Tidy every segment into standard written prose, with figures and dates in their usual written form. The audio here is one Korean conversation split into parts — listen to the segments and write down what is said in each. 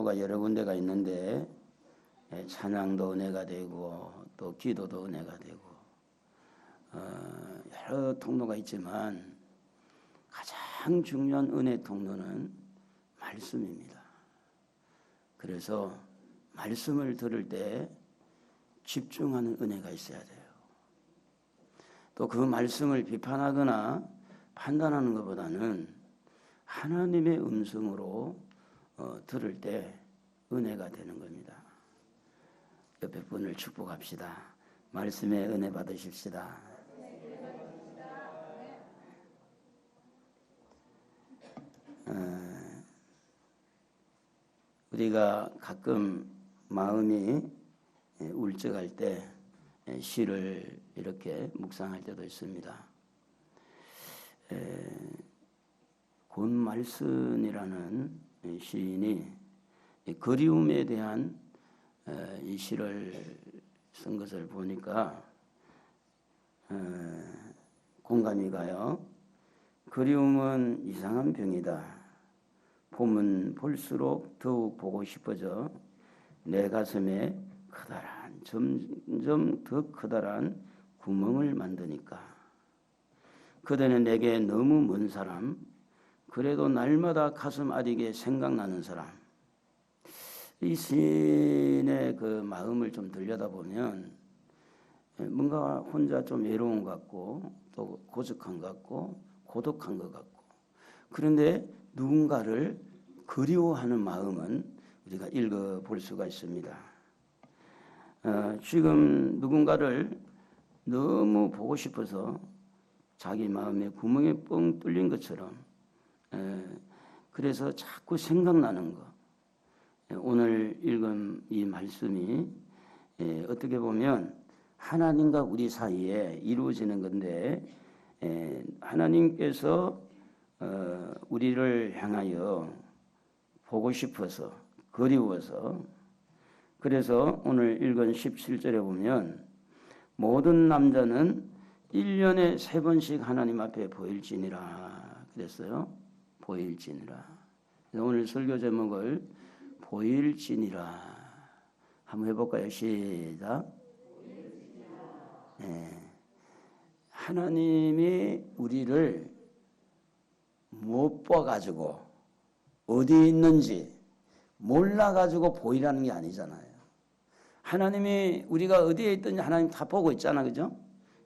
통로가 여러 군데가 있는데 찬양도 은혜가 되고 또 기도도 은혜가 되고 여러 통로가 있지만 가장 중요한 은혜 통로는 말씀입니다. 그래서 말씀을 들을 때 집중하는 은혜가 있어야 돼요. 또 그 말씀을 비판하거나 판단하는 것보다는 하나님의 음성으로 들을 때 은혜가 되는 겁니다. 옆에 분을 축복합시다. 말씀의 은혜 받으십시다. 우리가 가끔 마음이 울적할 때 시를 이렇게 묵상할 때도 있습니다. 곤말슨이라는 시인이 그리움에 대한 이 시를 쓴 것을 보니까 공감이 가요. 그리움은 이상한 병이다. 봄은 볼수록 더욱 보고 싶어져 내 가슴에 커다란 점점 더 커다란 구멍을 만드니까 그대는 내게 너무 먼 사람 그래도 날마다 가슴 아리게 생각나는 사람. 이 시인의 그 마음을 좀 들여다보면 뭔가 혼자 좀 외로운 것 같고 또 고적한 것 같고 고독한 것 같고 그런데 누군가를 그리워하는 마음은 우리가 읽어볼 수가 있습니다. 지금 누군가를 너무 보고 싶어서 자기 마음에 구멍이 뻥 뚫린 것처럼 그래서 자꾸 생각나는 것. 오늘 읽은 이 말씀이 어떻게 보면 하나님과 우리 사이에 이루어지는 건데 하나님께서 우리를 향하여 보고 싶어서 그리워서 그래서 오늘 읽은 17절에 보면 모든 남자는 1년에 3번씩 하나님 앞에 보일지니라 그랬어요. 보일지니라. 오늘 설교 제목을 보일지니라 한번 해볼까요? 시작. 하나님이 우리를 못 봐가지고 어디 있는지 몰라가지고 보이라는 게 아니잖아요. 하나님이 우리가 어디에 있든지 하나님 다 보고 있잖아, 그죠?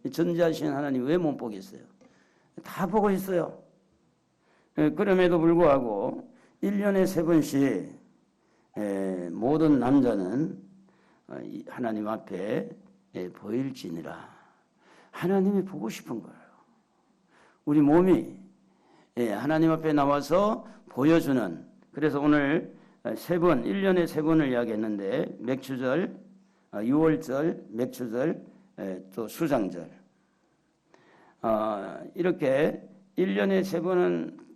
전지하신 하나님 왜 못 보겠어요? 다 보고 있어요. 그럼에도 불구하고 1년에 3번씩 모든 남자는 하나님 앞에 보일지니라. 하나님이 보고 싶은 거예요. 우리 몸이 하나님 앞에 나와서 보여주는 그래서 오늘 3번 1년에 3번을 이야기했는데 맥추절, 유월절, 맥추절, 또 수장절 이렇게 1년에 3번은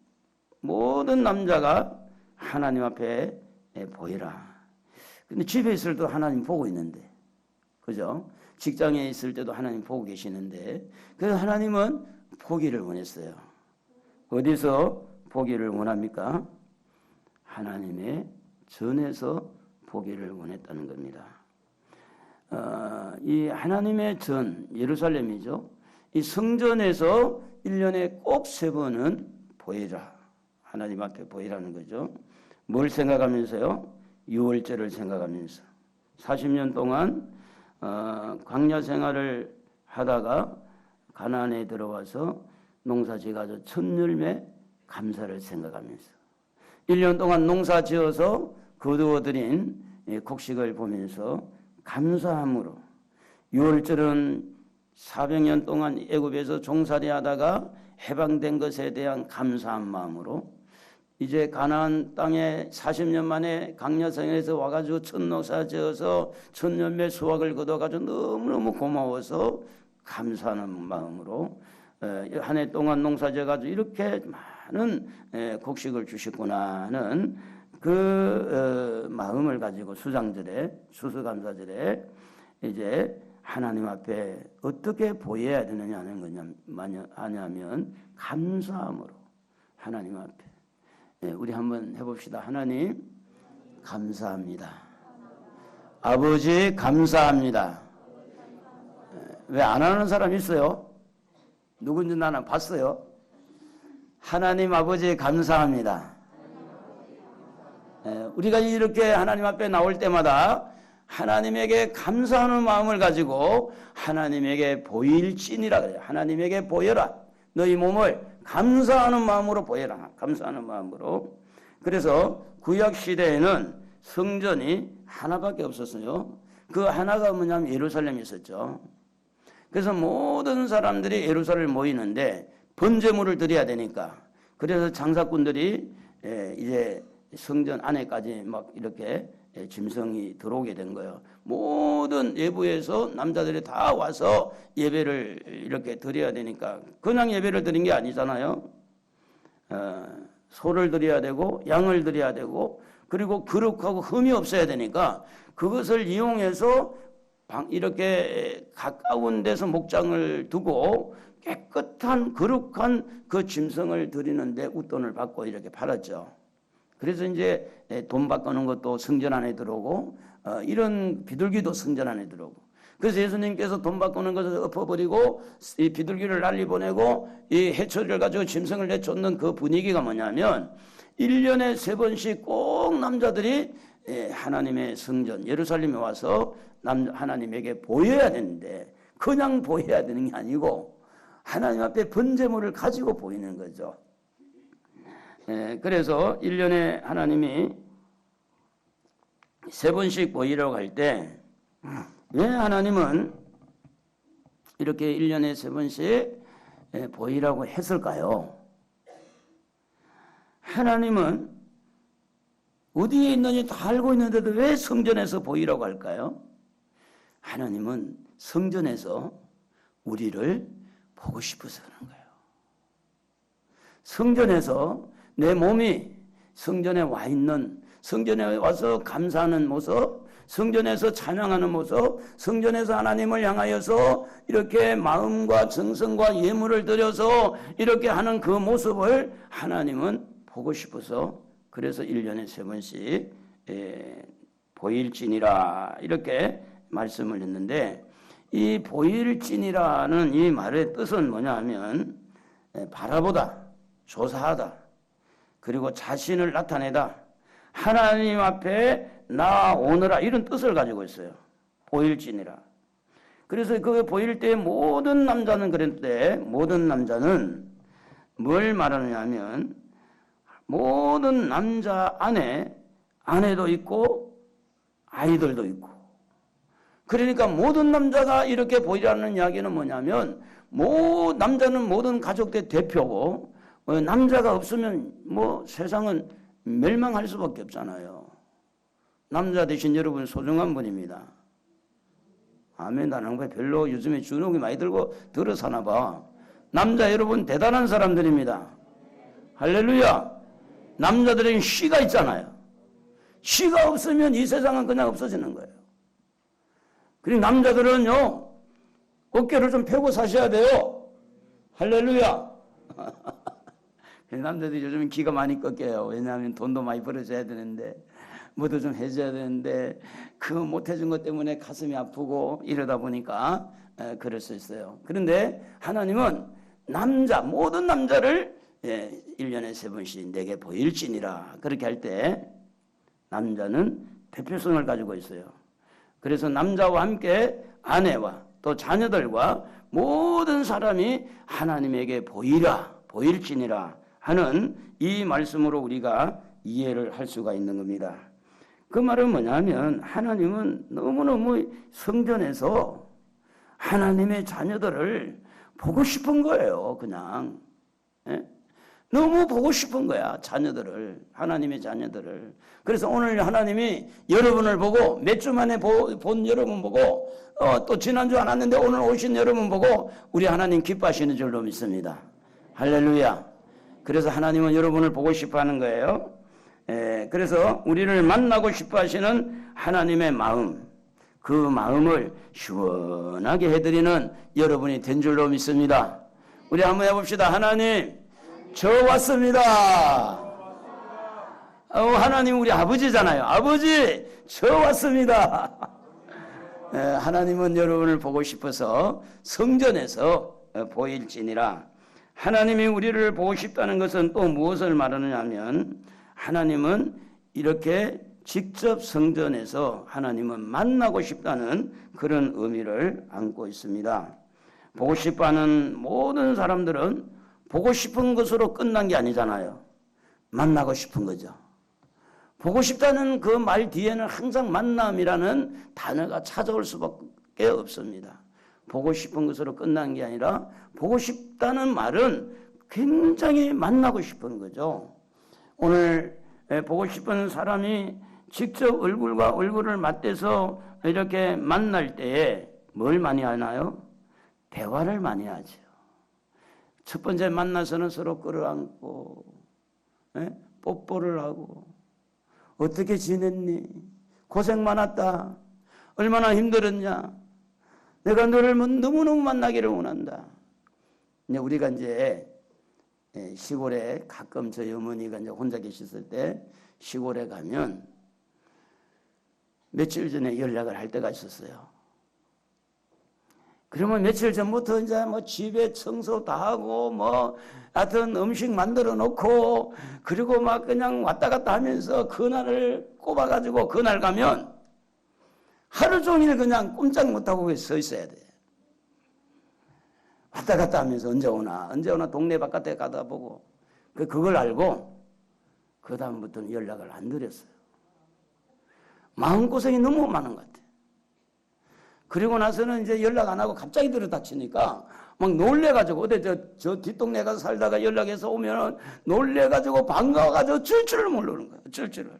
모든 남자가 하나님 앞에 보이라. 근데 집에 있을 때도 하나님 보고 있는데 그죠? 직장에 있을 때도 하나님 보고 계시는데 그래서 하나님은 보기를 원했어요. 어디서 보기를 원합니까? 하나님의 전에서 보기를 원했다는 겁니다. 이 하나님의 전 예루살렘이죠. 이 성전에서 1년에 꼭 3번은 보이라. 하나님 앞에 보이라는 거죠. 뭘 생각하면서요? 유월절을 생각하면서 40년 동안 광야 생활을 하다가 가나안에 들어와서 농사지어서 첫 열매 감사를 생각하면서 1년 동안 농사 지어서 거두어들인 곡식을 보면서 감사함으로 6월절은 400년 동안 애굽에서 종살이 하다가 해방된 것에 대한 감사한 마음으로 이제 가나안 땅에 40년 만에 광야생에서 와가지고 첫 농사 지어서 첫 열매 수확을 거둬가지고 너무너무 고마워서 감사하는 마음으로 한 해 동안 농사 지어가지고 이렇게 많은 곡식을 주셨구나 하는 그 마음을 가지고 수장절에 수수감사절에 이제 하나님 앞에 어떻게 보여야 되느냐는 하냐면 감사함으로 하나님 앞에 우리 한번 해봅시다. 하나님 감사합니다. 아버지 감사합니다. 왜 안 하는 사람 있어요? 누군지 나는 봤어요. 하나님 아버지 감사합니다. 우리가 이렇게 하나님 앞에 나올 때마다 하나님에게 감사하는 마음을 가지고 하나님에게 보일지니라 그래요. 하나님에게 보여라. 너희 몸을 감사하는 마음으로 보여라. 감사하는 마음으로. 그래서 구약 시대에는 성전이 하나밖에 없었어요. 그 하나가 뭐냐면 예루살렘에 있었죠. 그래서 모든 사람들이 예루살렘에 모이는데 번제물을 드려야 되니까, 그래서 장사꾼들이 이제 성전 안에까지 막 이렇게 짐승이 들어오게 된 거예요. 모든 외부에서 남자들이 다 와서 예배를 이렇게 드려야 되니까, 그냥 예배를 드린 게 아니잖아요. 소를 드려야 되고 양을 드려야 되고, 그리고 거룩하고 흠이 없어야 되니까 그것을 이용해서 이렇게 가까운 데서 목장을 두고 깨끗한 거룩한 그 짐승을 드리는데 웃돈을 받고 이렇게 팔았죠. 그래서 이제 돈 바꾸는 것도 성전 안에 들어오고, 이런 비둘기도 성전 안에 들어오고, 그래서 예수님께서 돈 바꾸는 것을 엎어버리고 이 비둘기를 난리 보내고 이 해초리를 가지고 짐승을 내쫓는 그 분위기가 뭐냐면, 1년에 3번씩 꼭 남자들이 하나님의 성전 예루살렘에 와서 하나님에게 보여야 되는데, 그냥 보여야 되는 게 아니고 하나님 앞에 번제물을 가지고 보이는 거죠. 그래서 1년에 하나님이 3번씩 보이라고 할 때, 왜 하나님은 이렇게 1년에 3번씩 보이라고 했을까요? 하나님은 어디에 있는지 다 알고 있는데도 왜 성전에서 보이라고 할까요? 하나님은 성전에서 우리를 보고 싶어서 그런 거예요. 성전에서 내 몸이 성전에 와 있는, 성전에 와서 감사하는 모습, 성전에서 찬양하는 모습, 성전에서 하나님을 향하여서 이렇게 마음과 정성과 예물을 드려서 이렇게 하는 그 모습을 하나님은 보고 싶어서, 그래서 1년에 3번씩 보일지니라 이렇게 말씀을 했는데, 이 보일지니라는 이 말의 뜻은 뭐냐 하면 바라보다, 조사하다, 그리고 자신을 나타내다, 하나님 앞에 나오느라, 이런 뜻을 가지고 있어요. 보일지니라. 그래서 그 보일 때 모든 남자는 그랬는데, 모든 남자는 뭘 말하느냐 하면 모든 남자 안에 아내도 있고 아이들도 있고, 그러니까 모든 남자가 이렇게 보이라는 이야기는 뭐냐면, 남자는 모든 가족의 대표고, 남자가 없으면 뭐 세상은 멸망할 수밖에 없잖아요. 남자 대신 여러분 소중한 분입니다. 아멘. 나는 왜 별로 요즘에 주눅이 많이 들고 들어 사나 봐. 남자 여러분 대단한 사람들입니다. 할렐루야. 남자들에겐 씨가 있잖아요. 씨가 없으면 이 세상은 그냥 없어지는 거예요. 그리고 남자들은요, 어깨를 좀 펴고 사셔야 돼요. 할렐루야. 남자들이 요즘 기가 많이 꺾여요. 왜냐하면 돈도 많이 벌어져야 되는데, 뭐도 좀 해줘야 되는데, 그 못해준 것 때문에 가슴이 아프고 이러다 보니까 그럴 수 있어요. 그런데 하나님은 모든 남자를 1년에 3번씩 내게 보일지니라 그렇게 할 때, 남자는 대표성을 가지고 있어요. 그래서 남자와 함께 아내와 또 자녀들과 모든 사람이 하나님에게 보일지니라 하는 이 말씀으로 우리가 이해를 할 수가 있는 겁니다. 그 말은 뭐냐면, 하나님은 너무너무 성전에서 하나님의 자녀들을 보고 싶은 거예요. 그냥 너무 보고 싶은 거야, 자녀들을, 하나님의 자녀들을. 그래서 오늘 하나님이 여러분을 보고, 몇 주 만에 본 여러분 보고, 또 지난주 안 왔는데 오늘 오신 여러분 보고 우리 하나님 기뻐하시는 줄로 믿습니다. 할렐루야. 그래서 하나님은 여러분을 보고 싶어 하는 거예요. 그래서 우리를 만나고 싶어 하시는 하나님의 마음, 그 마음을 시원하게 해드리는 여러분이 된 줄로 믿습니다. 우리 한번 해봅시다. 하나님, 저 왔습니다. 하나님 우리 아버지잖아요. 아버지, 저 왔습니다. 하나님은 여러분을 보고 싶어서 성전에서 보일지니라. 하나님이 우리를 보고 싶다는 것은 또 무엇을 말하느냐 하면 하나님은 이렇게 직접 성전에서 하나님은 만나고 싶다는 그런 의미를 안고 있습니다. 보고 싶어하는 모든 사람들은 보고 싶은 것으로 끝난 게 아니잖아요. 만나고 싶은 거죠. 보고 싶다는 그 말 뒤에는 항상 만남이라는 단어가 찾아올 수밖에 없습니다. 보고 싶은 것으로 끝난 게 아니라 보고 싶다는 말은 굉장히 만나고 싶은 거죠. 오늘 보고 싶은 사람이 직접 얼굴과 얼굴을 맞대서 이렇게 만날 때에 뭘 많이 하나요? 대화를 많이 하죠. 첫 번째 만나서는 서로 끌어안고 뽀뽀를 하고 어떻게 지냈니? 고생 많았다. 얼마나 힘들었냐? 내가 너를 너무너무 만나기를 원한다. 우리가 이제 시골에 가끔 저희 어머니가 이제 혼자 계셨을 때 시골에 가면 며칠 전에 연락을 할 때가 있었어요. 그러면 며칠 전부터 이제 뭐 집에 청소 다 하고 뭐 하여튼 음식 만들어 놓고 그리고 막 그냥 왔다 갔다 하면서 그날을 꼽아가지고 그날 가면 하루 종일 그냥 꼼짝 못하고 서 있어야 돼. 왔다 갔다 하면서 언제 오나 동네 바깥에 가다 보고 그걸 알고 그 다음부터는 연락을 안 드렸어요. 마음고생이 너무 많은 것 같아요. 그리고 나서는 이제 연락 안 하고 갑자기 들어닥치니까 막 놀래가지고 어디 저 뒷동네 가서 살다가 연락해서 오면은 놀래가지고 반가워가지고 줄줄을 모르는 거예요. 줄줄을.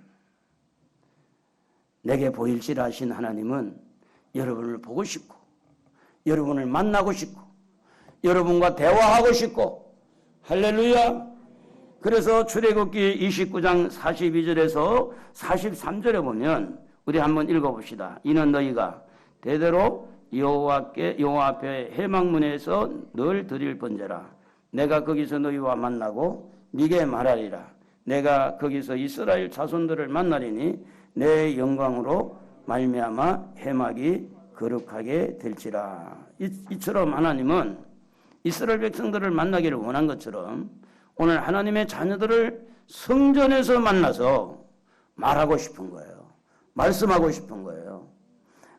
내게 보일지라 하신 하나님은 여러분을 보고 싶고 여러분을 만나고 싶고 여러분과 대화하고 싶고 할렐루야. 그래서 출애굽기 29장 42절에서 43절에 보면 우리 한번 읽어봅시다. 이는 너희가 대대로 여호와 앞에 회막문에서 늘 드릴 번제라. 내가 거기서 너희와 만나고 네게 말하리라. 내가 거기서 이스라엘 자손들을 만나리니 내 영광으로 말미암아 회막이 거룩하게 될지라. 이처럼 하나님은 이스라엘 백성들을 만나기를 원한 것처럼 오늘 하나님의 자녀들을 성전에서 만나서 말하고 싶은 거예요. 말씀하고 싶은 거예요.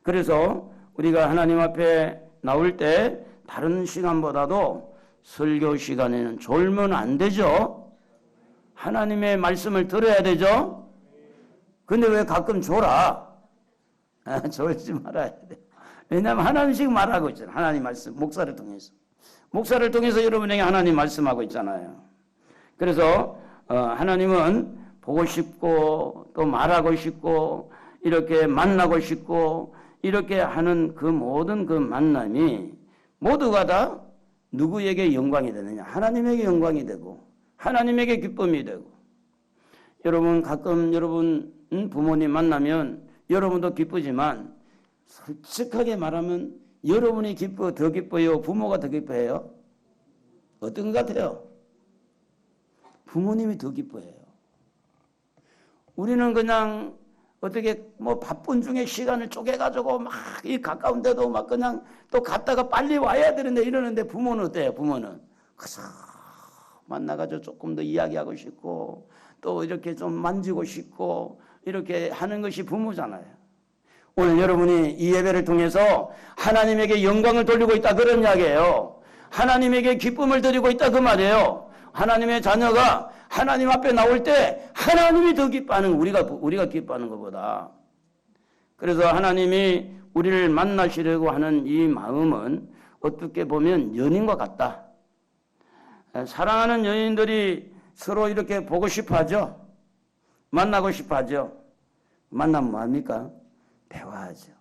그래서 우리가 하나님 앞에 나올 때 다른 시간보다도 설교 시간에는 졸면 안 되죠. 하나님의 말씀을 들어야 되죠. 근데 왜 가끔 졸아? 졸지 말아야 돼. 왜냐하면 하나님씩 말하고 있잖아요. 하나님 말씀, 목사를 통해서. 목사를 통해서 여러분에게 하나님 말씀하고 있잖아요. 그래서 하나님은 보고 싶고 또 말하고 싶고 이렇게 만나고 싶고 이렇게 하는 그 모든 그 만남이 모두가 다 누구에게 영광이 되느냐? 하나님에게 영광이 되고 하나님에게 기쁨이 되고. 여러분 가끔 여러분 부모님 만나면 여러분도 기쁘지만 솔직하게 말하면 여러분이 더 기뻐요? 부모가 더 기뻐해요? 어떤 것 같아요? 부모님이 더 기뻐해요. 우리는 그냥 어떻게 뭐 바쁜 중에 시간을 쪼개가지고 막 이 가까운데도 막 그냥 또 갔다가 빨리 와야 되는데 이러는데 부모는 어때요? 부모는 그래서 만나가지고 조금 더 이야기하고 싶고 또 이렇게 좀 만지고 싶고 이렇게 하는 것이 부모잖아요. 오늘 여러분이 이 예배를 통해서 하나님에게 영광을 돌리고 있다 그런 이야기예요. 하나님에게 기쁨을 드리고 있다 그 말이에요. 하나님의 자녀가 하나님 앞에 나올 때 하나님이 더 기뻐하는 우리가 기뻐하는 것보다. 그래서 하나님이 우리를 만나시려고 하는 이 마음은 어떻게 보면 연인과 같다. 사랑하는 연인들이 서로 이렇게 보고 싶어 하죠. 만나고 싶어 하죠. 만나면 뭐합니까? 대화하죠.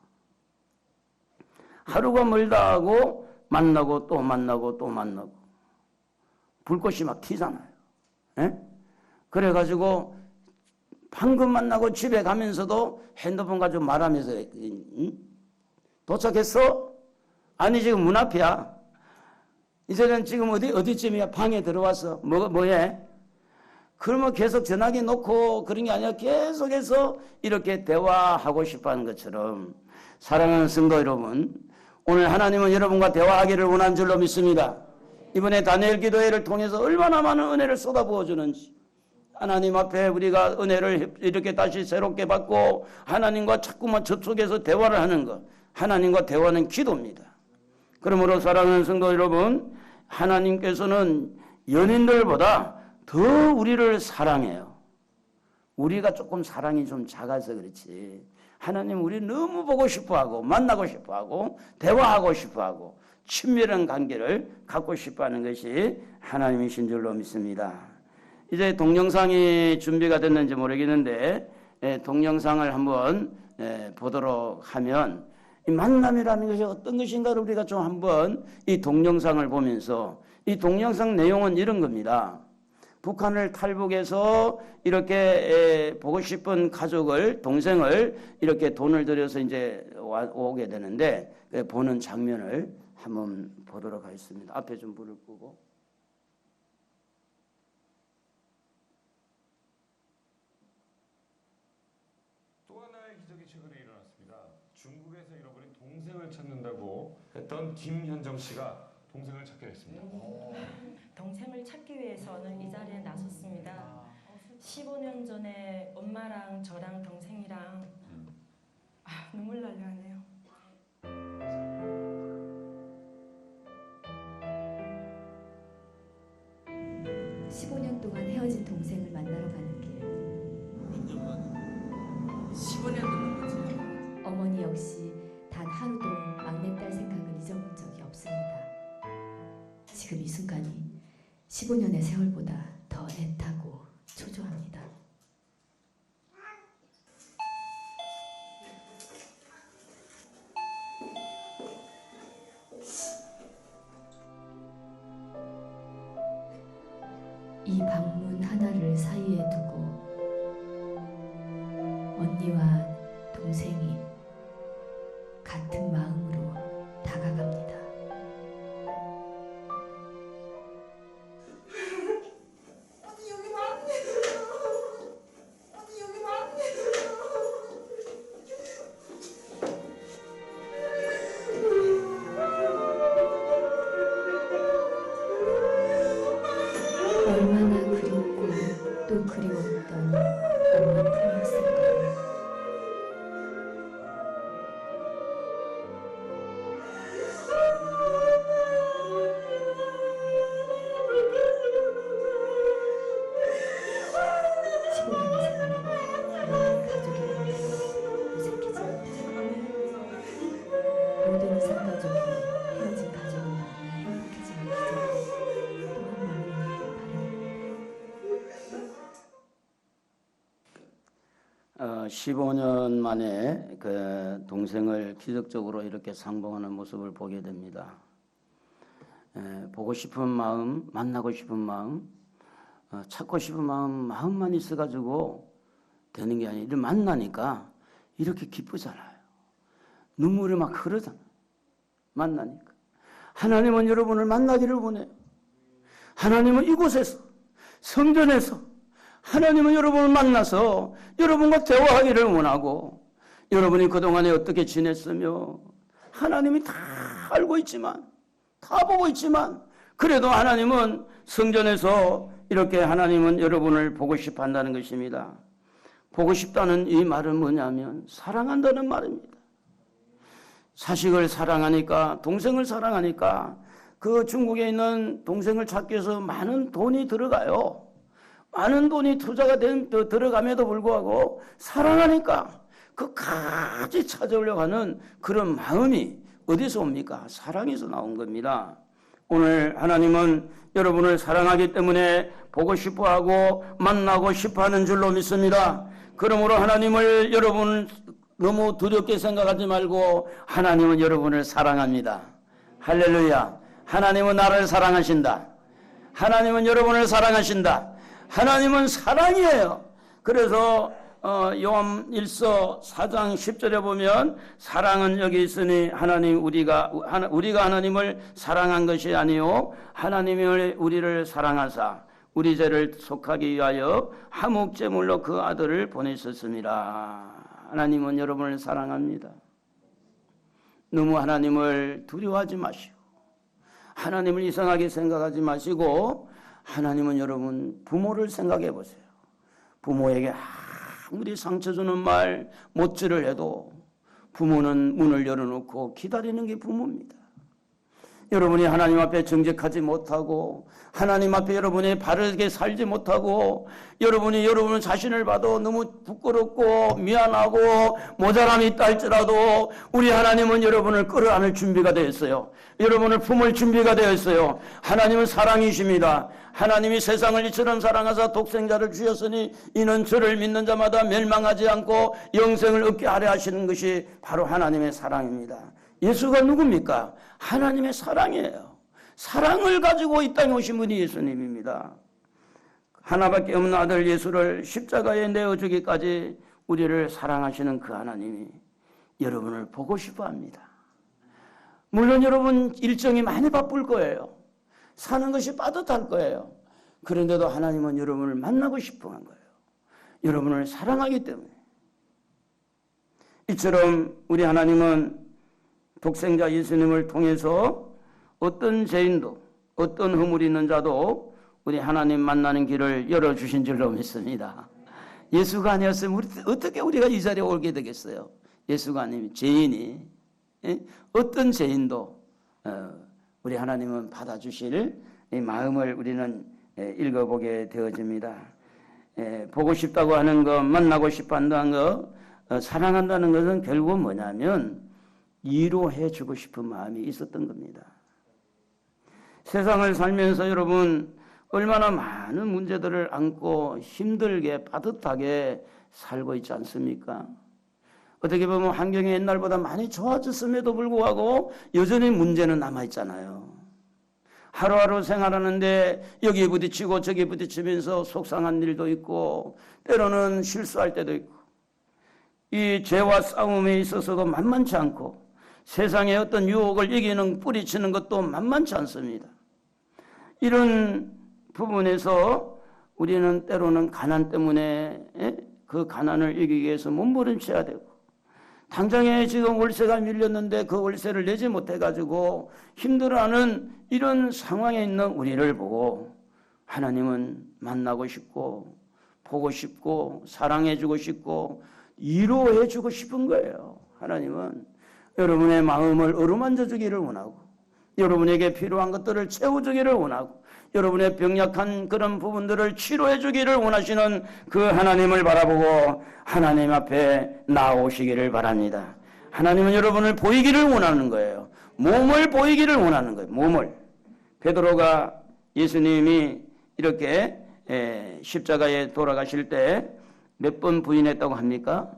하루가 멀다 하고 만나고 또 만나고 또 만나고 불꽃이 막 튀잖아요. 에? 그래가지고 방금 만나고 집에 가면서도 핸드폰 가지고 말하면서 도착했어? 아니 지금 문 앞이야. 이제는 지금 어디쯤이야? 방에 들어왔어. 뭐해? 그러면 계속 전화기 놓고 그런 게 아니라 계속해서 이렇게 대화하고 싶어 하는 것처럼 사랑하는 성도 여러분, 오늘 하나님은 여러분과 대화하기를 원하는 줄로 믿습니다. 이번에 다니엘 기도회를 통해서 얼마나 많은 은혜를 쏟아부어 주는지, 하나님 앞에 우리가 은혜를 이렇게 다시 새롭게 받고 하나님과 자꾸만 접촉해서 대화를 하는 것, 하나님과 대화는 기도입니다. 그러므로 사랑하는 성도 여러분, 하나님께서는 연인들보다 더 우리를 사랑해요. 우리가 조금 사랑이 좀 작아서 그렇지, 하나님 우리 너무 보고 싶어하고 만나고 싶어하고 대화하고 싶어하고 친밀한 관계를 갖고 싶어하는 것이 하나님이신 줄로 믿습니다. 이제 동영상이 준비가 됐는지 모르겠는데 동영상을 한번 보도록 하면 이 만남이라는 것이 어떤 것인가를 우리가 좀 한번 이 동영상을 보면서, 이 동영상 내용은 이런 겁니다. 북한을 탈북해서 이렇게 보고 싶은 가족을, 동생을 이렇게 돈을 들여서 이제 오게 되는데 보는 장면을 한번 보도록 하겠습니다. 앞에 좀 불을 끄고. 또 하나의 기적이 최근에 일어났습니다. 중국에서 잃어버린 동생을 찾는다고 했던 김현정 씨가 동생을 찾게 됐습니다. 동생을 찾기 위해서는 이 자리에 나섰습니다. 15년 전에 엄마랑 저랑 동생이랑 눈물 나려 하네요. 15년 동안 헤어진 동생을 만나러 가는 길. 15년 넘은 거지. 어머니 역시 단 하루도 막내딸 생각을 잊어본 적이 없습니다. 지금 이 순간이 15년의 세월보다 더 애타고 초조합니다. 이 방문 하나를 사이에 두고 언니와 동생이 같은 마음으로 다가갑니다. 언니 여기 왔네. 언니 여기 왔네. 얼마나 그립고 또 그리웠던 엄마 품이었을까요? 모든 이산 가족이 헤어진 가족을 만나 행복해지는 기적이 또 한 번 일어나길 바랍니다. 15년 만에 그 동생을 기적적으로 이렇게 상봉하는 모습을 보게 됩니다. 보고 싶은 마음, 만나고 싶은 마음, 찾고 싶은 마음만 있어가지고 되는 게 아니라 만나니까 이렇게 기쁘잖아요. 눈물이 막 흐르잖아요. 만나니까. 하나님은 여러분을 만나기를 원해요. 하나님은 이곳에서, 성전에서 하나님은 여러분을 만나서 여러분과 대화하기를 원하고, 여러분이 그동안에 어떻게 지냈으며 하나님이 다 알고 있지만, 다 보고 있지만, 그래도 하나님은 성전에서 이렇게 하나님은 여러분을 보고 싶어 한다는 것입니다. 보고 싶다는 이 말은 뭐냐면 사랑한다는 말입니다. 자식을 사랑하니까, 동생을 사랑하니까 그 중국에 있는 동생을 찾기 위해서 많은 돈이 들어가요. 많은 돈이 투자가 들어감에도 불구하고 사랑하니까 그까지 찾아오려고 하는 그런 마음이 어디서 옵니까? 사랑에서 나온 겁니다. 오늘 하나님은 여러분을 사랑하기 때문에 보고 싶어하고 만나고 싶어하는 줄로 믿습니다. 그러므로 하나님을 여러분 너무 두렵게 생각하지 말고 하나님은 여러분을 사랑합니다. 할렐루야. 하나님은 나를 사랑하신다. 하나님은 여러분을 사랑하신다. 하나님은 사랑이에요. 그래서 요한일서 4장 10절에 보면 사랑은 여기 있으니 하나님 우리가 하나님을 사랑한 것이 아니요 하나님이 우리를 사랑하사 우리 죄를 속하기 위하여 화목제물로 그 아들을 보내셨습니다. 하나님은 여러분을 사랑합니다. 너무 하나님을 두려워하지 마시고 하나님을 이상하게 생각하지 마시고 하나님은 여러분 부모를 생각해 보세요. 부모에게 아무리 상처 주는 말 못질을 해도 부모는 문을 열어놓고 기다리는 게 부모입니다. 여러분이 하나님 앞에 정직하지 못하고 하나님 앞에 여러분이 바르게 살지 못하고 여러분이 여러분 자신을 봐도 너무 부끄럽고 미안하고 모자람이 있다 할지라도 우리 하나님은 여러분을 끌어안을 준비가 되어 있어요. 여러분을 품을 준비가 되어 있어요. 하나님은 사랑이십니다. 하나님이 세상을 이처럼 사랑하사 독생자를 주셨으니 이는 저를 믿는 자마다 멸망하지 않고 영생을 얻게 하려 하시는 것이 바로 하나님의 사랑입니다. 예수가 누굽니까? 하나님의 사랑이에요. 사랑을 가지고 이 땅에 오신 분이 예수님입니다. 하나밖에 없는 아들 예수를 십자가에 내어주기까지 우리를 사랑하시는 그 하나님이 여러분을 보고 싶어 합니다. 물론 여러분 일정이 많이 바쁠 거예요. 사는 것이 빠듯할 거예요. 그런데도 하나님은 여러분을 만나고 싶어 한 거예요. 여러분을 사랑하기 때문에. 이처럼 우리 하나님은 독생자 예수님을 통해서 어떤 죄인도 어떤 허물이 있는 자도 우리 하나님 만나는 길을 열어주신 줄로 믿습니다. 예수가 아니었으면 어떻게 우리가 이 자리에 오게 되겠어요? 예수가 아니면 죄인이 어떤 죄인도 우리 하나님은 받아주실 이 마음을 우리는 읽어보게 되어집니다. 보고 싶다고 하는 것, 만나고 싶어 한다는 것, 사랑한다는 것은 결국은 뭐냐면 이로해 주고 싶은 마음이 있었던 겁니다. 세상을 살면서 여러분 얼마나 많은 문제들을 안고 힘들게 빠듯하게 살고 있지 않습니까? 어떻게 보면 환경이 옛날보다 많이 좋아졌음에도 불구하고 여전히 문제는 남아있잖아요. 하루하루 생활하는데 여기 부딪히고 저기 부딪히면서 속상한 일도 있고 때로는 실수할 때도 있고 이 죄와 싸움에 있어서도 만만치 않고 세상의 어떤 유혹을 이기는 뿌리치는 것도 만만치 않습니다. 이런 부분에서 우리는 때로는 가난 때문에 그 가난을 이기기 위해서 몸부림쳐야 되고 당장에 지금 월세가 밀렸는데 그 월세를 내지 못해가지고 힘들어하는 이런 상황에 있는 우리를 보고 하나님은 만나고 싶고 보고 싶고 사랑해주고 싶고 위로해주고 싶은 거예요. 하나님은 여러분의 마음을 어루만져 주기를 원하고 여러분에게 필요한 것들을 채워주기를 원하고 여러분의 병약한 그런 부분들을 치료해 주기를 원하시는 그 하나님을 바라보고 하나님 앞에 나오시기를 바랍니다. 하나님은 여러분을 보이기를 원하는 거예요. 몸을 보이기를 원하는 거예요. 몸을. 베드로가 예수님이 이렇게 십자가에 돌아가실 때 몇 번 부인했다고 합니까?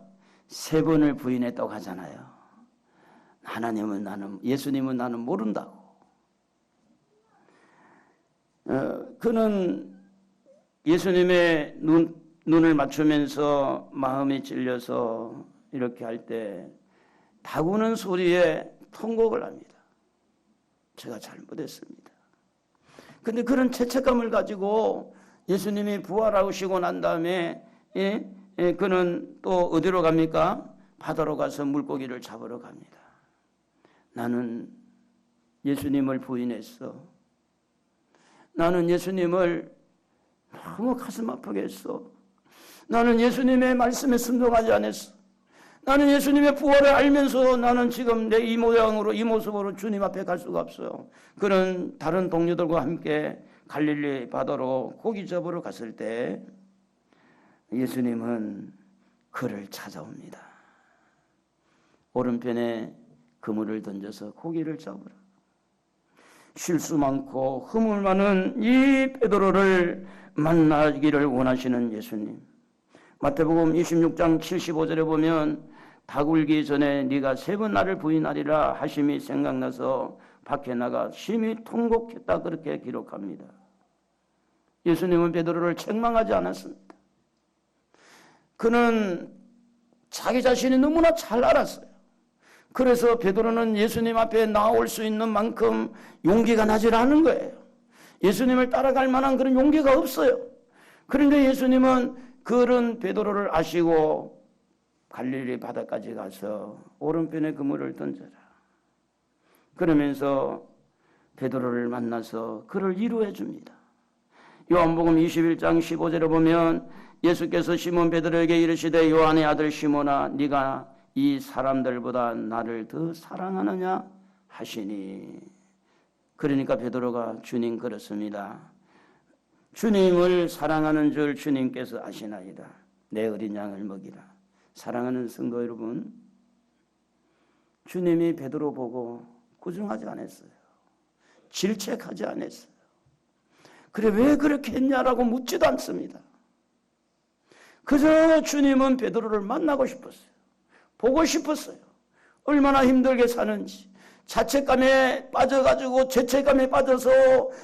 3번을 부인했다고 하잖아요. 예수님은 나는 모른다고. 그는 예수님의 눈을 맞추면서 마음이 찔려서 이렇게 할 때 다구는 소리에 통곡을 합니다. 제가 잘못했습니다. 근데 그런 죄책감을 가지고 예수님이 부활하시고 난 다음에 그는 또 어디로 갑니까? 바다로 가서 물고기를 잡으러 갑니다. 나는 예수님을 부인했어. 나는 예수님을 너무 가슴 아프게 했어. 나는 예수님의 말씀에 순종하지 않았어. 나는 예수님의 부활을 알면서 나는 지금 내 이 모양으로 이 모습으로 주님 앞에 갈 수가 없어요. 그런 다른 동료들과 함께 갈릴리 바다로 고기 잡으러 갔을 때 예수님은 그를 찾아옵니다. 오른편에 그물을 던져서 고기를 잡으라. 실수 많고 허물 많은 이 베드로를 만나기를 원하시는 예수님. 마태복음 26장 75절에 보면 닭 울기 전에 네가 3번 나를 부인하리라 하심이 생각나서 밖에 나가 심히 통곡했다 그렇게 기록합니다. 예수님은 베드로를 책망하지 않았습니다. 그는 자기 자신이 너무나 잘 알았어요. 그래서 베드로는 예수님 앞에 나올 수 있는 만큼 용기가 나질 않은 거예요. 예수님을 따라갈 만한 그런 용기가 없어요. 그런데 예수님은 그런 베드로를 아시고 갈릴리 바다까지 가서 오른편에 그물을 던져라. 그러면서 베드로를 만나서 그를 위로해 줍니다. 요한복음 21장 15절에 보면 예수께서 시몬 베드로에게 이르시되 요한의 아들 시몬아 네가 이 사람들보다 나를 더 사랑하느냐 하시니. 그러니까 베드로가 주님 그렇습니다. 주님을 사랑하는 줄 주님께서 아시나이다. 내 어린 양을 먹이라. 사랑하는 성도 여러분, 주님이 베드로 보고 꾸중하지 않았어요. 질책하지 않았어요. 그래 왜 그렇게 했냐라고 묻지도 않습니다. 그저 주님은 베드로를 만나고 싶었어요. 보고 싶었어요. 얼마나 힘들게 사는지, 자책감에 빠져가지고 죄책감에 빠져서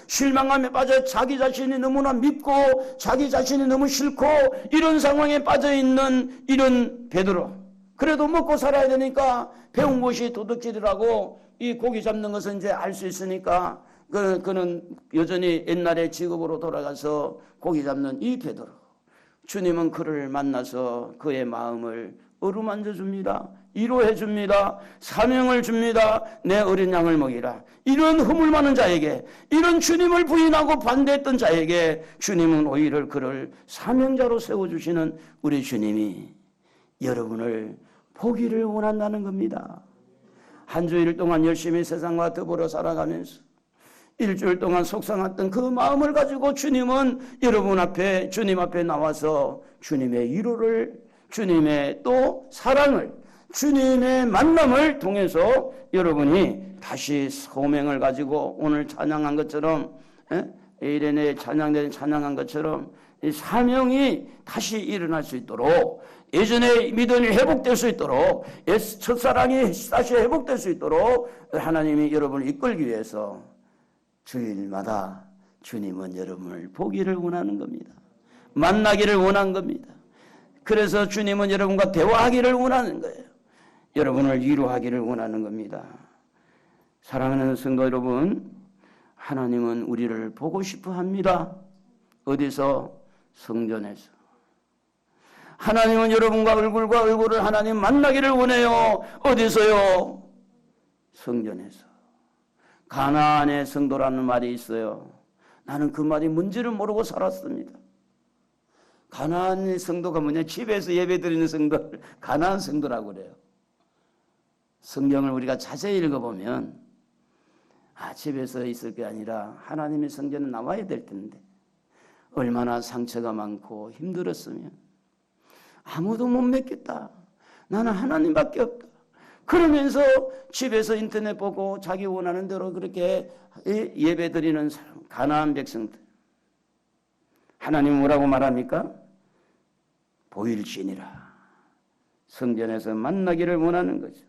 실망감에 빠져 자기 자신이 너무나 밉고 자기 자신이 너무 싫고 이런 상황에 빠져있는 이런 베드로. 그래도 먹고 살아야 되니까 배운 것이 도둑질이라고 이 고기 잡는 것은 이제 알 수 있으니까 그는 여전히 옛날의 직업으로 돌아가서 고기 잡는 이 베드로. 주님은 그를 만나서 그의 마음을 어루만져 줍니다. 위로해 줍니다. 사명을 줍니다. 내 어린 양을 먹이라. 이런 허물 많은 자에게, 이런 주님을 부인하고 반대했던 자에게 주님은 오히려 그를 사명자로 세워주시는 우리 주님이 여러분을 보기를 원한다는 겁니다. 한 주일 동안 열심히 세상과 더불어 살아가면서 일주일 동안 속상했던 그 마음을 가지고 주님은 여러분 앞에, 주님 앞에 나와서 주님의 위로를, 주님의 또 사랑을, 주님의 만남을 통해서 여러분이 다시 소명을 가지고 오늘 찬양한 것처럼, 이래내 찬양한 것처럼 이 사명이 다시 일어날 수 있도록, 예전의 믿음이 회복될 수 있도록, 첫사랑이 다시 회복될 수 있도록 하나님이 여러분을 이끌기 위해서 주일마다 주님은 여러분을 보기를 원하는 겁니다. 만나기를 원한 겁니다. 그래서 주님은 여러분과 대화하기를 원하는 거예요. 여러분을 위로하기를 원하는 겁니다. 사랑하는 성도 여러분, 하나님은 우리를 보고 싶어 합니다. 어디서? 성전에서. 하나님은 여러분과 얼굴과 얼굴을 하나님 만나기를 원해요. 어디서요? 성전에서. 가나안의 성도라는 말이 있어요. 나는 그 말이 뭔지를 모르고 살았습니다. 가나안의 성도가 뭐냐? 집에서 예배드리는 성도를 가나안 성도라고 그래요. 성경을 우리가 자세히 읽어보면 집에서 있을 게 아니라 하나님의 성전에 나와야 될 텐데 얼마나 상처가 많고 힘들었으면 아무도 못 믿겠다. 나는 하나님밖에 없다. 그러면서 집에서 인터넷 보고 자기 원하는 대로 그렇게 예배드리는 사람, 가나안 백성들. 하나님 뭐라고 말합니까? 보일지니라. 성전에서 만나기를 원하는 거죠.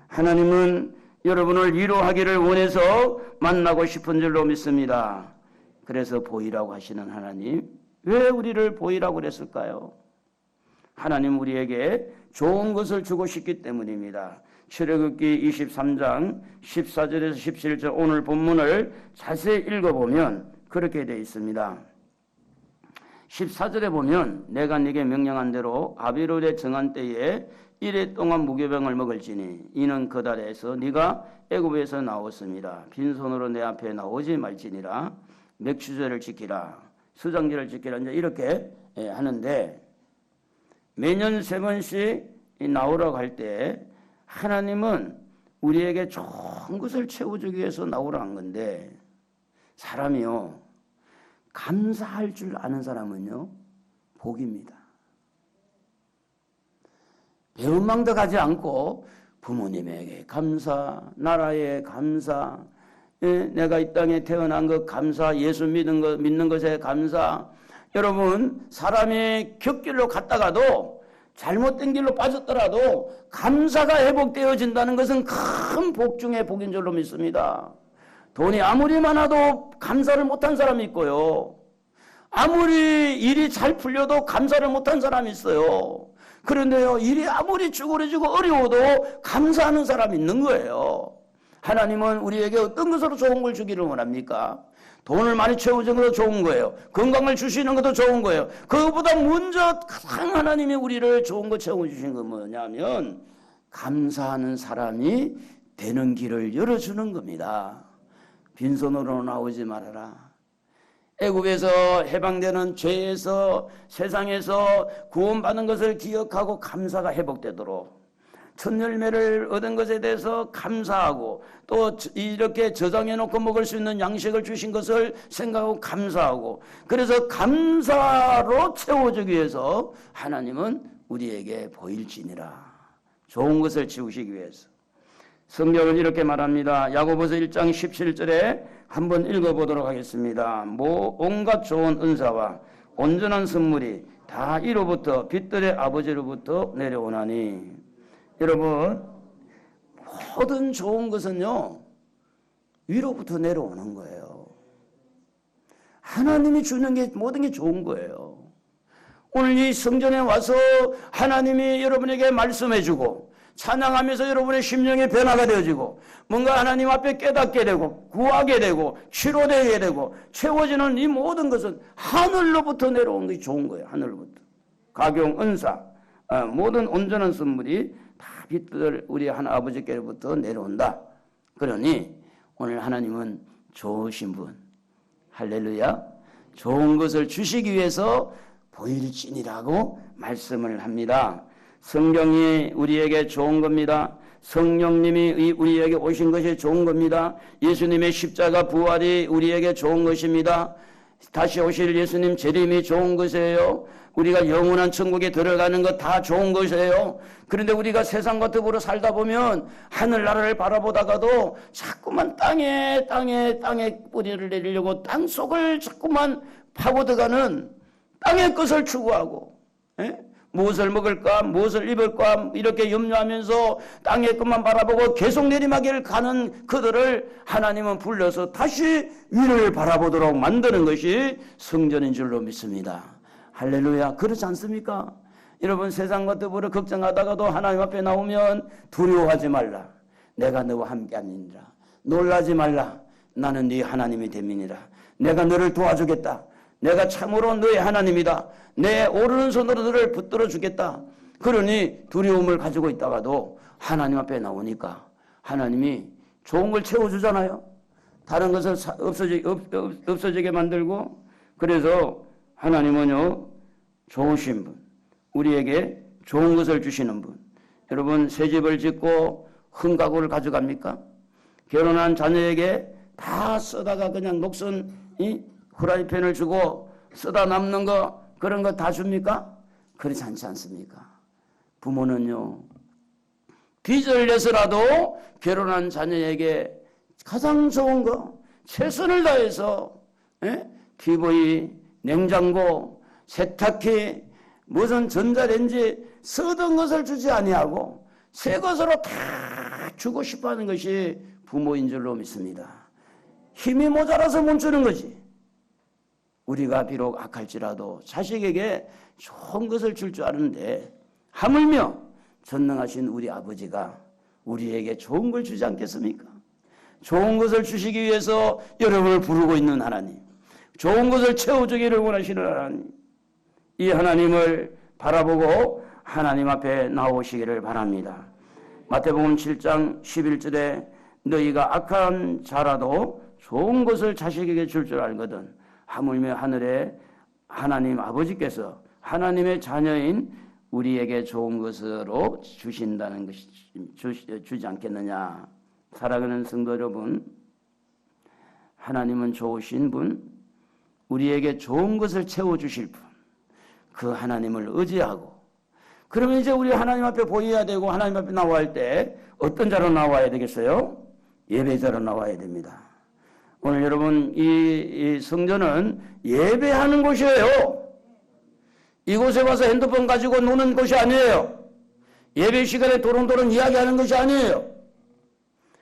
하나님은 여러분을 위로하기를 원해서 만나고 싶은 줄로 믿습니다. 그래서 보이라고 하시는 하나님, 왜 우리를 보이라고 그랬을까요? 하나님 우리에게 좋은 것을 주고 싶기 때문입니다. 출애굽기 23장 14절에서 17절 오늘 본문을 자세히 읽어보면 그렇게 되어 있습니다. 14절에 보면 내가 네게 명령한 대로 아비롯에 정한 때에 1회 동안 무교병을 먹을지니 이는 그 달에서 네가 애굽에서 나왔습니다. 빈손으로 내 앞에 나오지 말지니라. 맥추제를 지키라. 수장제를 지키라. 이제 이렇게 하는데 매년 3번씩 나오라고 할 때 하나님은 우리에게 좋은 것을 채워주기 위해서 나오라 한 건데 사람이요 감사할 줄 아는 사람은요 복입니다. 배은망덕 하지 않고 부모님에게 감사, 나라에 감사, 내가 이 땅에 태어난 것 감사, 예수 믿는 것에 감사. 여러분 사람이 곁길로 갔다가도 잘못된 길로 빠졌더라도 감사가 회복되어진다는 것은 큰 복 중에 복인 줄로 믿습니다. 돈이 아무리 많아도 감사를 못한 사람이 있고요. 아무리 일이 잘 풀려도 감사를 못한 사람이 있어요. 그런데요, 일이 아무리 쭈그러지고 어려워도 감사하는 사람이 있는 거예요. 하나님은 우리에게 어떤 것으로 좋은 걸 주기를 원합니까? 돈을 많이 채워주는 것도 좋은 거예요. 건강을 주시는 것도 좋은 거예요. 그것보다 먼저 가장 하나님이 우리를 좋은 거 채워주신 건 뭐냐면 감사하는 사람이 되는 길을 열어주는 겁니다. 빈손으로 나오지 말아라. 애굽에서 해방되는 죄에서 세상에서 구원받은 것을 기억하고 감사가 회복되도록 첫 열매를 얻은 것에 대해서 감사하고 또 이렇게 저장해 놓고 먹을 수 있는 양식을 주신 것을 생각하고 감사하고 그래서 감사로 채워주기 위해서 하나님은 우리에게 보일지니라. 좋은 것을 지우시기 위해서. 성경은 이렇게 말합니다. 야고보서 1장 17절에 한번 읽어보도록 하겠습니다. 온갖 좋은 은사와 온전한 선물이 다 이로부터 빛들의 아버지로부터 내려오나니. 여러분, 모든 좋은 것은요 위로부터 내려오는 거예요. 하나님이 주는 게 모든 게 좋은 거예요. 오늘 이 성전에 와서 하나님이 여러분에게 말씀해 주고 찬양하면서 여러분의 심령이 변화가 되어지고 뭔가 하나님 앞에 깨닫게 되고 구하게 되고 치료되게 되고 채워지는 이 모든 것은 하늘로부터 내려온 것이 좋은 거예요. 하늘로부터. 가경, 은사, 모든 온전한 선물이 다 빛들 우리 하나 아버지께로부터 내려온다. 그러니 오늘 하나님은 좋으신 분, 할렐루야, 좋은 것을 주시기 위해서 보일지니라고 말씀을 합니다. 성경이 우리에게 좋은 겁니다. 성령님이 우리에게 오신 것이 좋은 겁니다. 예수님의 십자가 부활이 우리에게 좋은 것입니다. 다시 오실 예수님 재림이 좋은 것이에요. 우리가 영원한 천국에 들어가는 것 다 좋은 것이에요. 그런데 우리가 세상과 더불어 살다 보면 하늘나라를 바라보다가도 자꾸만 땅에 뿌리를 내리려고 땅속을 자꾸만 파고들어가는 땅의 것을 추구하고 무엇을 먹을까 무엇을 입을까 이렇게 염려하면서 땅의 것만 바라보고 계속 내리막을 가는 그들을 하나님은 불러서 다시 위를 바라보도록 만드는 것이 성전인 줄로 믿습니다. 할렐루야. 그렇지 않습니까? 여러분 세상과 더불어 걱정하다가도 하나님 앞에 나오면 두려워하지 말라. 내가 너와 함께하니라. 놀라지 말라. 나는 네 하나님이 됨이니라. 내가 너를 도와주겠다. 내가 참으로 너의 하나님이다. 내 오른손으로 너를 붙들어 주겠다. 그러니 두려움을 가지고 있다가도 하나님 앞에 나오니까 하나님이 좋은 걸 채워주잖아요. 다른 것을 없어지게 만들고. 그래서 하나님은요 좋으신 분, 우리에게 좋은 것을 주시는 분. 여러분 새 집을 짓고 흥가구를 가져갑니까? 결혼한 자녀에게 다 쓰다가 그냥 녹슨 후라이팬을 주고 쓰다 남는 거 그런 거 다 줍니까? 그렇지 않지 않습니까? 부모는요 빚을 내서라도 결혼한 자녀에게 가장 좋은 거 최선을 다해서 TV, 냉장고, 세탁기, 무슨 전자레인지 쓰던 것을 주지 아니하고 새 것으로 다 주고 싶어하는 것이 부모인 줄로 믿습니다. 힘이 모자라서 못 주는 거지. 우리가 비록 악할지라도 자식에게 좋은 것을 줄 줄 아는데 하물며 전능하신 우리 아버지가 우리에게 좋은 걸 주지 않겠습니까? 좋은 것을 주시기 위해서 여러분을 부르고 있는 하나님, 좋은 것을 채워주기를 원하시는 하나님, 이 하나님을 바라보고 하나님 앞에 나오시기를 바랍니다. 마태복음 7장 11절에 너희가 악한 자라도 좋은 것을 자식에게 줄 줄 알거든 하물며 하늘에 하나님 아버지께서 하나님의 자녀인 우리에게 좋은 것으로 주신다는 것이 주지 않겠느냐. 사랑하는 성도 여러분, 하나님은 좋으신 분, 우리에게 좋은 것을 채워주실 분, 그 하나님을 의지하고 그러면 이제 우리 하나님 앞에 보여야 되고 하나님 앞에 나와야 할 때 어떤 자로 나와야 되겠어요? 예배자로 나와야 됩니다. 오늘 여러분 이 성전은 예배하는 곳이에요. 이곳에 와서 핸드폰 가지고 노는 곳이 아니에요. 예배 시간에 도롱도롱 이야기하는 것이 아니에요.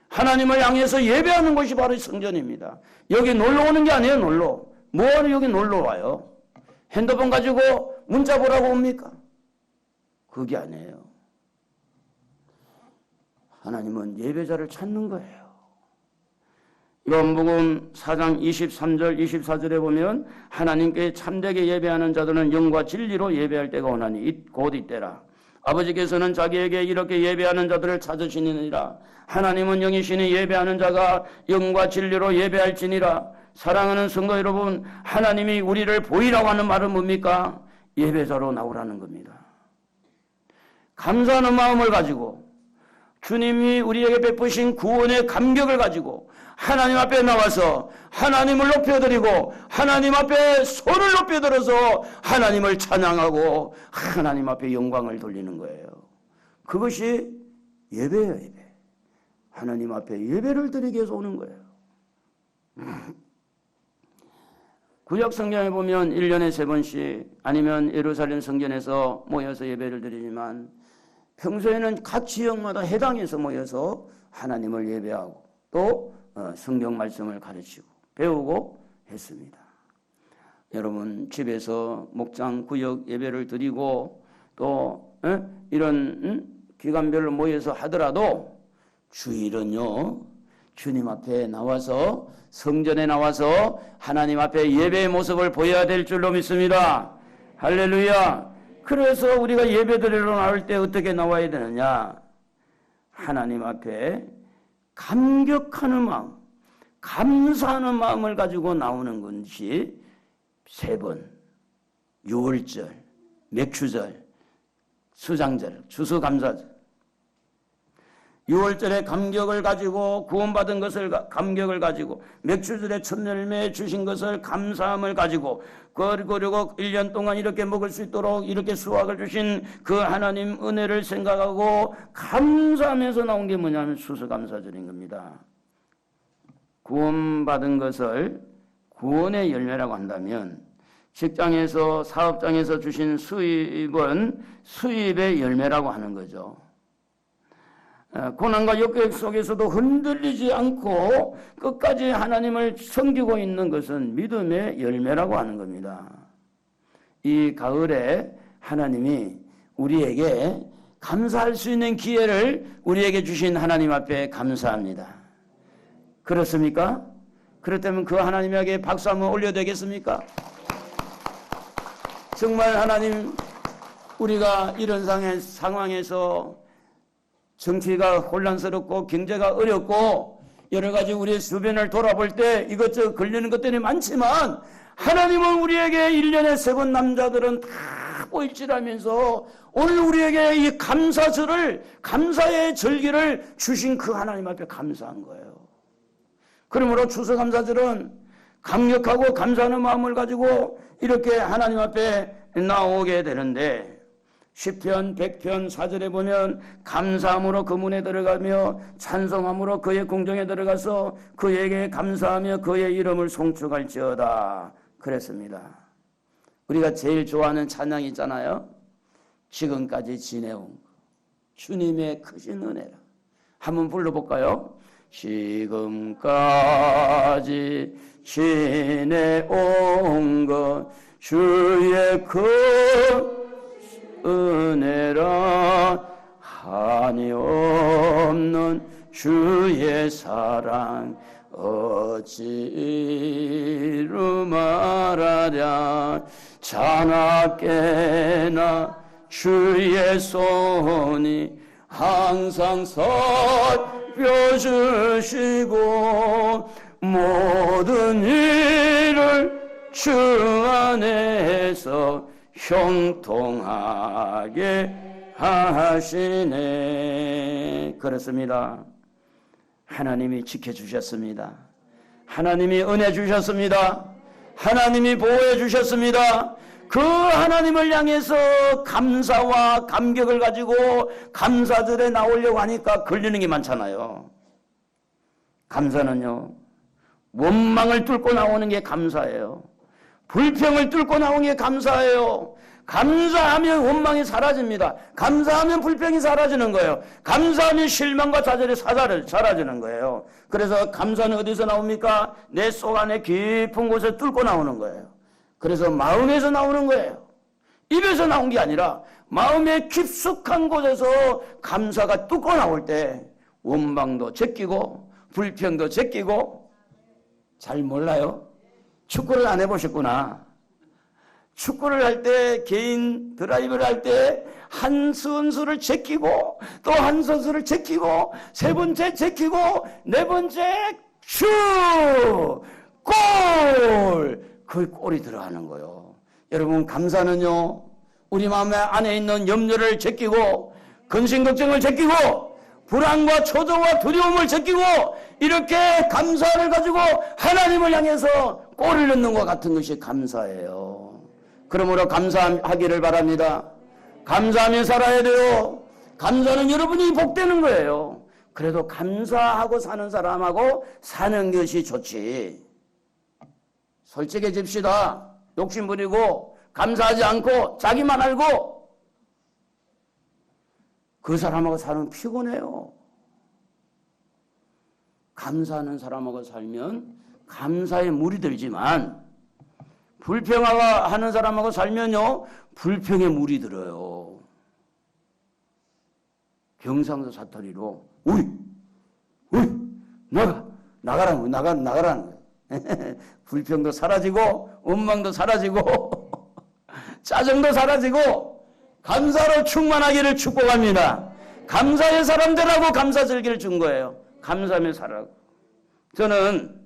하나님을 향해서 예배하는 것이 바로 성전입니다. 여기 놀러 오는 게 아니에요. 놀러. 뭐하러 여기 놀러 와요? 핸드폰 가지고 문자 보라고 옵니까? 그게 아니에요. 하나님은 예배자를 찾는 거예요. 요한복음 4장 23절 24절에 보면 하나님께 참되게 예배하는 자들은 영과 진리로 예배할 때가 오나니 곧 이때라. 아버지께서는 자기에게 이렇게 예배하는 자들을 찾으시느니라. 하나님은 영이시니 예배하는 자가 영과 진리로 예배할지니라. 사랑하는 성도 여러분, 하나님이 우리를 보이라고 하는 말은 뭡니까? 예배자로 나오라는 겁니다. 감사하는 마음을 가지고 주님이 우리에게 베푸신 구원의 감격을 가지고 하나님 앞에 나와서 하나님을 높여드리고 하나님 앞에 손을 높여들어서 하나님을 찬양하고 하나님 앞에 영광을 돌리는 거예요. 그것이 예배예요. 예배. 하나님 앞에 예배를 드리기 위해서 오는 거예요. 구약 성경에 보면 1년에 3번씩 아니면 예루살렘 성전에서 모여서 예배를 드리지만 평소에는 각 지역마다 해당해서 모여서 하나님을 예배하고 또 성경 말씀을 가르치고 배우고 했습니다. 여러분 집에서 목장 구역 예배를 드리고 또 이런 기간별로 모여서 하더라도 주일은요 주님 앞에 나와서 성전에 나와서 하나님 앞에 예배의 모습을 보여야 될 줄로 믿습니다. 할렐루야. 그래서 우리가 예배드리러 나올 때 어떻게 나와야 되느냐? 하나님 앞에 감격하는 마음, 감사하는 마음을 가지고 나오는 것이 3번, 유월절, 맥주절, 수장절, 추수감사절. 6월절에 감격을 가지고 구원받은 것을 감격을 가지고 맥주절에 첫 열매 주신 것을 감사함을 가지고 그리고 1년 동안 이렇게 먹을 수 있도록 이렇게 수확을 주신 그 하나님 은혜를 생각하고 감사하면서 나온 게 뭐냐면 추수감사절인 겁니다. 구원받은 것을 구원의 열매라고 한다면 직장에서 사업장에서 주신 수입은 수입의 열매라고 하는 거죠. 고난과 역경 속에서도 흔들리지 않고 끝까지 하나님을 섬기고 있는 것은 믿음의 열매라고 하는 겁니다. 이 가을에 하나님이 우리에게 감사할 수 있는 기회를 우리에게 주신 하나님 앞에 감사합니다. 그렇습니까? 그렇다면 그 하나님에게 박수 한번 올려야 되겠습니까? 정말 하나님, 우리가 이런 상황에서 정치가 혼란스럽고 경제가 어렵고 여러 가지 우리의 주변을 돌아볼 때 이것저것 걸리는 것들이 많지만 하나님은 우리에게 1년에 3번 남자들은 다 보일지라면서 오늘 우리에게 이 감사절을, 감사의 절기를 주신 그 하나님 앞에 감사한 거예요. 그러므로 추수감사절은 강력하고 감사하는 마음을 가지고 이렇게 하나님 앞에 나오게 되는데 시편 100편 4절에 보면 감사함으로 그 문에 들어가며 찬송함으로 그의 궁정에 들어가서 그에게 감사하며 그의 이름을 송축할지어다 그랬습니다. 우리가 제일 좋아하는 찬양이 있잖아요. 지금까지 지내온 것, 주님의 크신 은혜라. 한번 불러볼까요? 지금까지 지내온 것 주의 큰 은혜라. 한이 없는 주의 사랑 어찌 이루 말하랴. 자나깨나 주의 손이 항상 살펴주시고 모든 일을 주 안에서 형통하게 하시네. 그렇습니다. 하나님이 지켜주셨습니다. 하나님이 은혜 주셨습니다. 하나님이 보호해 주셨습니다. 그 하나님을 향해서 감사와 감격을 가지고 감사절에 나오려고 하니까 걸리는 게 많잖아요. 감사는요, 원망을 뚫고 나오는 게 감사예요. 불평을 뚫고 나오는 게 감사예요. 감사하면 원망이 사라집니다. 감사하면 불평이 사라지는 거예요. 감사하면 실망과 좌절이 사라지는 거예요. 그래서 감사는 어디서 나옵니까? 내 속 안에 깊은 곳에 뚫고 나오는 거예요. 그래서 마음에서 나오는 거예요. 입에서 나온 게 아니라 마음의 깊숙한 곳에서 감사가 뚫고 나올 때 원망도 제끼고 불평도 제끼고 잘 몰라요? 축구를 안 해보셨구나. 축구를 할 때, 개인 드라이브를 할 때 한 선수를 제끼고 또 한 선수를 제끼고 세 번째 제끼고 네 번째 슛! 골! 그 골이 들어가는 거예요. 여러분, 감사는요, 우리 마음 안에 있는 염려를 제끼고 근심 걱정을 제끼고 불안과 초조와 두려움을 제끼고 이렇게 감사를 가지고 하나님을 향해서 골을 넣는 것 같은 것이 감사예요. 그러므로 감사하기를 바랍니다. 감사하며 살아야 돼요. 감사는 여러분이 복되는 거예요. 그래도 감사하고 사는 사람하고 사는 것이 좋지. 솔직해집시다. 욕심 부리고 감사하지 않고 자기만 알고 그 사람하고 살면 피곤해요. 감사하는 사람하고 살면 감사에 물이 들지만 불평하는 사람하고 살면요 불평에 물이 들어요. 경상도 사투리로 우이 나가라는 거예요. 불평도 사라지고 원망도 사라지고 짜증도 사라지고 감사로 충만하기를 축복합니다. 감사의 사람들하고 감사절기를 준 거예요. 감사하며 살라고. 저는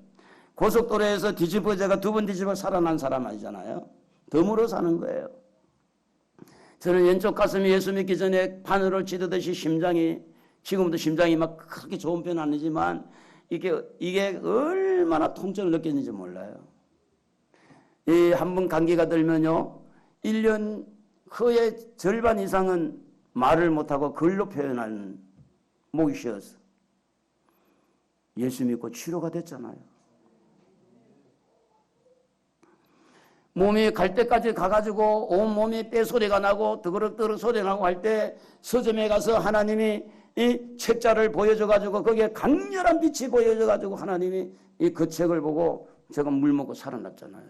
고속도로에서 뒤집어 제가 2번 뒤집어 살아난 사람 아니잖아요. 덤으로 사는 거예요. 저는 왼쪽 가슴이 예수 믿기 전에 바늘을 찌르듯이 지금도 심장이 막 그렇게 좋은 편은 아니지만 이게 얼마나 통증을 느꼈는지 몰라요. 이 한 번 감기가 들면요 1년 거의 절반 이상은 말을 못하고 글로 표현하는 목이 쉬어서 예수 믿고 치료가 됐잖아요. 몸이 갈 때까지 가가지고 온 몸이 폐소리가 나고 드그럭드그럭 소리 나고 할 때 서점에 가서 하나님이 이 책자를 보여줘가지고 거기에 강렬한 빛이 보여줘가지고 하나님이 그 책을 보고 제가 물 먹고 살아났잖아요.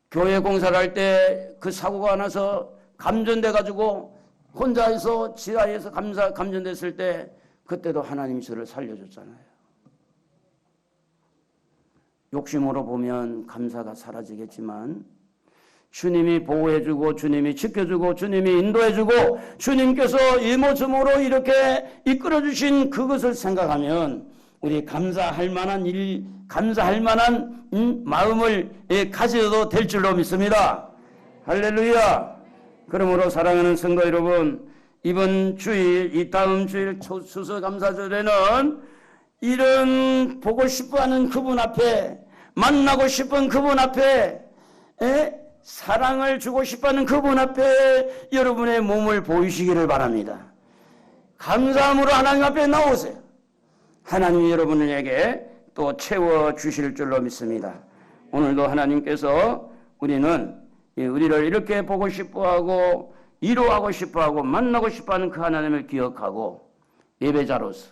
교회 공사를 할 때 그 사고가 나서 감전돼가지고 혼자서 지하에서 감전됐을 때 그때도 하나님이 저를 살려줬잖아요. 욕심으로 보면 감사가 사라지겠지만 주님이 보호해주고 주님이 지켜주고 주님이 인도해주고 주님께서 이모저모로 이렇게 이끌어주신 그것을 생각하면 우리 감사할 만한 마음을 가져도 될 줄로 믿습니다. 할렐루야. 그러므로 사랑하는 성도 여러분, 이번 주일, 이 다음 주일 추수감사절에는 이런 보고 싶어하는 그분 앞에, 만나고 싶은 그분 앞에, 사랑을 주고 싶어하는 그분 앞에 여러분의 몸을 보이시기를 바랍니다. 감사함으로 하나님 앞에 나오세요. 하나님이 여러분에게 또 채워주실 줄로 믿습니다. 오늘도 하나님께서 우리를 이렇게 보고 싶어하고 위로하고 싶어하고 만나고 싶어하는 그 하나님을 기억하고 예배자로서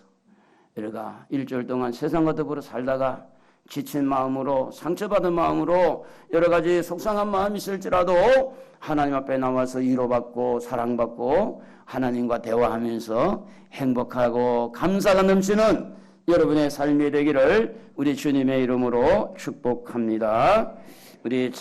우리가 일주일 동안 세상과 더불어 살다가 지친 마음으로 상처받은 마음으로 여러 가지 속상한 마음이 있을지라도 하나님 앞에 나와서 위로받고 사랑받고 하나님과 대화하면서 행복하고 감사가 넘치는 여러분의 삶이 되기를 우리 주님의 이름으로 축복합니다. 우리